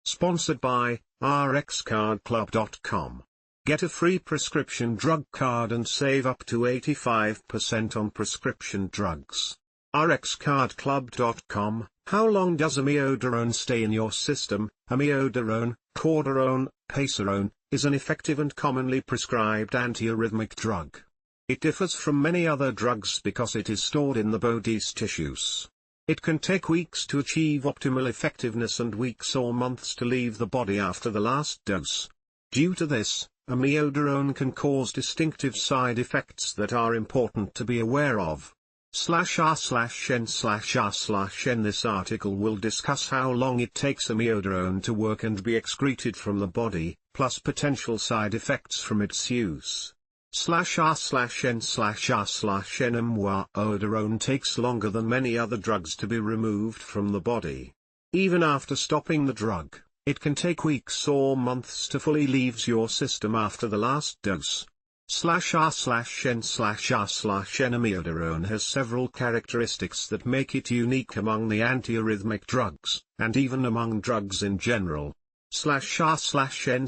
Sponsored by rxcardclub.com. Get a free prescription drug card and save up to 85% on prescription drugs. rxcardclub.com. How long does amiodarone stay in your system? Amiodarone, Cordarone, Pacerone, is an effective and commonly prescribed antiarrhythmic drug. It differs from many other drugs because it is stored in the body's tissues. It can take weeks to achieve optimal effectiveness and weeks or months to leave the body after the last dose. Due to this, amiodarone can cause distinctive side effects that are important to be aware of. /r/n/r/n This article will discuss how long it takes amiodarone to work and be excreted from the body, plus potential side effects from its use. /r/n/r/n Amiodarone takes longer than many other drugs to be removed from the body. Even after stopping the drug, it can take weeks or months to fully leave your system after the last dose. /r/n/r/n Amiodarone has several characteristics that make it unique among the antiarrhythmic drugs, and even among drugs in general. /r/n/r/n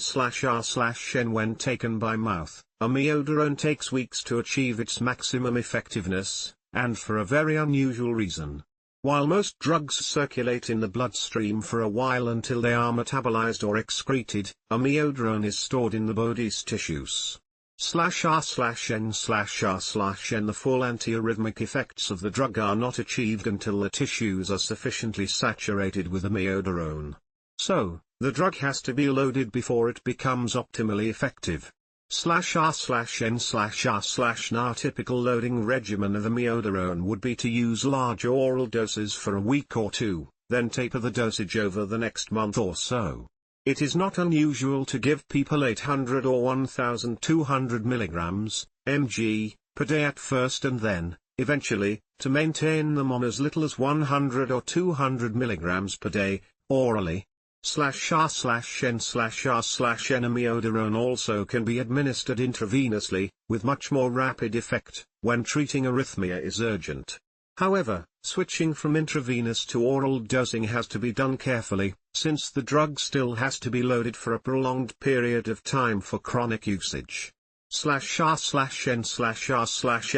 When taken by mouth, amiodarone takes weeks to achieve its maximum effectiveness, and for a very unusual reason. While most drugs circulate in the bloodstream for a while until they are metabolized or excreted, amiodarone is stored in the body's tissues. /r/n/r/n The full antiarrhythmic effects of the drug are not achieved until the tissues are sufficiently saturated with amiodarone. So, the drug has to be loaded before it becomes optimally effective. /r/n/r/n Our typical loading regimen of amiodarone would be to use large oral doses for a week or two, then taper the dosage over the next month or so. It is not unusual to give people 800 or 1200 milligrams, mg, per day at first and then, eventually, to maintain them on as little as 100 or 200 milligrams per day, orally. /r/n/r/n Amiodarone also can be administered intravenously, with much more rapid effect, when treating arrhythmia is urgent. However, switching from intravenous to oral dosing has to be done carefully, since the drug still has to be loaded for a prolonged period of time for chronic usage. /r/n/r/n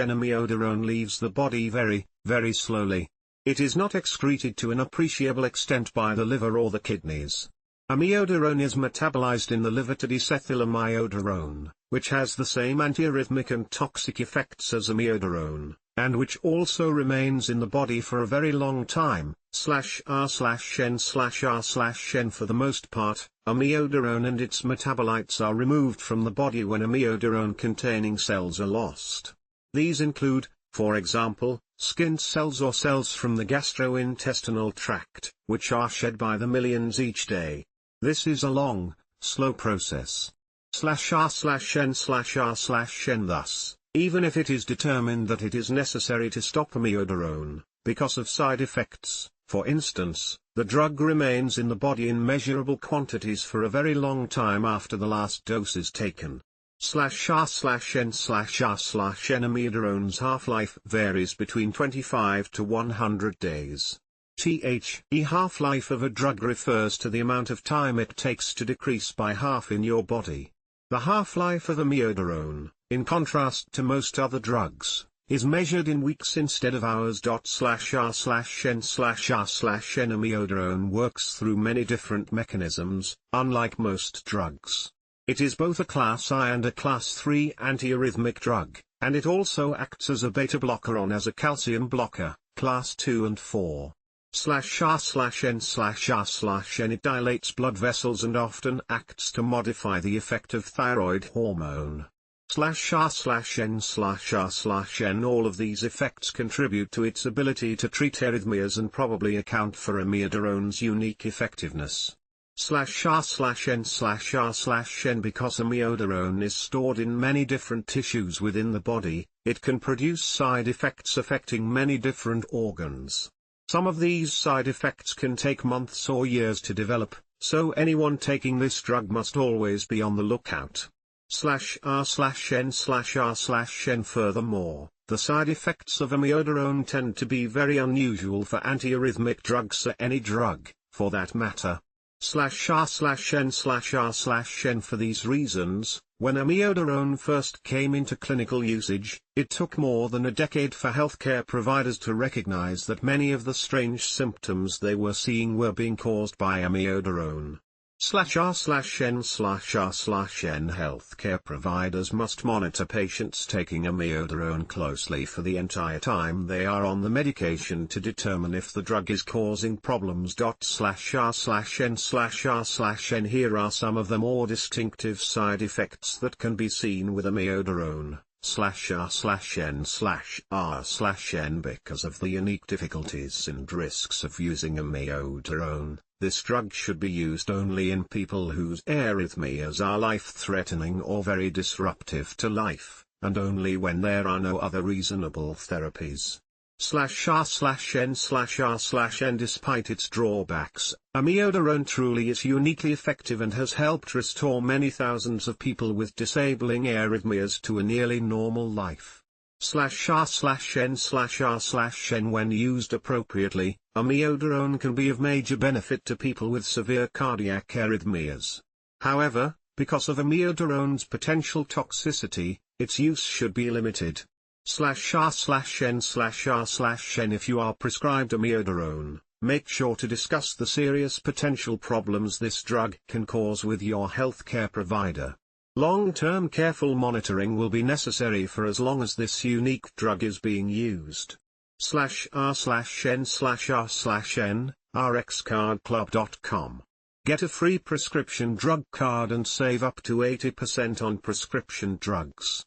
Amiodarone leaves the body very, very slowly. It is not excreted to an appreciable extent by the liver or the kidneys. Amiodarone is metabolized in the liver to desethylamiodarone, which has the same antiarrhythmic and toxic effects as amiodarone, and which also remains in the body for a very long time. /r/n/r/n For the most part, amiodarone and its metabolites are removed from the body when amiodarone-containing cells are lost. These include, for example, skin cells or cells from the gastrointestinal tract, which are shed by the millions each day. This is a long, slow process. /r/n/r/n Thus, even if it is determined that it is necessary to stop amiodarone, because of side effects, for instance, the drug remains in the body in measurable quantities for a very long time after the last dose is taken. /r/n/r/n Amiodarone's half-life varies between 25 to 100 days. The half-life of a drug refers to the amount of time it takes to decrease by half in your body. The half-life of amiodarone, in contrast to most other drugs, is measured in weeks instead of hours. /r/n/r/n Amiodarone works through many different mechanisms, unlike most drugs. It is both a Class I and a Class III antiarrhythmic drug, and it also acts as a beta-blocker as a calcium blocker, Class II and IV. /r/n/r/n It dilates blood vessels and often acts to modify the effect of thyroid hormone. /r/n/r/n All of these effects contribute to its ability to treat arrhythmias and probably account for amiodarone's unique effectiveness. /r/n/r/n Because amiodarone is stored in many different tissues within the body, it can produce side effects affecting many different organs. Some of these side effects can take months or years to develop, so anyone taking this drug must always be on the lookout. /r/n/r/n Furthermore, the side effects of amiodarone tend to be very unusual for antiarrhythmic drugs or any drug, for that matter. /r/n/r/n. For these reasons, when amiodarone first came into clinical usage, it took more than a decade for healthcare providers to recognize that many of the strange symptoms they were seeing were being caused by amiodarone. /r/n/r/n. Healthcare providers must monitor patients taking amiodarone closely for the entire time they are on the medication to determine if the drug is causing problems. /r/n/r/n. Here are some of the more distinctive side effects that can be seen with amiodarone. /r/n/r/n. Because of the unique difficulties and risks of using amiodarone, this drug should be used only in people whose arrhythmias are life-threatening or very disruptive to life, and only when there are no other reasonable therapies. /r/n/r/n. Despite its drawbacks, amiodarone truly is uniquely effective and has helped restore many thousands of people with disabling arrhythmias to a nearly normal life. /r/n/r/n. When used appropriately, amiodarone can be of major benefit to people with severe cardiac arrhythmias. However, because of amiodarone's potential toxicity, its use should be limited. /r/n/r/n. If you are prescribed amiodarone, make sure to discuss the serious potential problems this drug can cause with your healthcare provider. Long-term careful monitoring will be necessary for as long as this unique drug is being used. /r/n/r/n. rxcardclub.com. Get a free prescription drug card and save up to 80% on prescription drugs.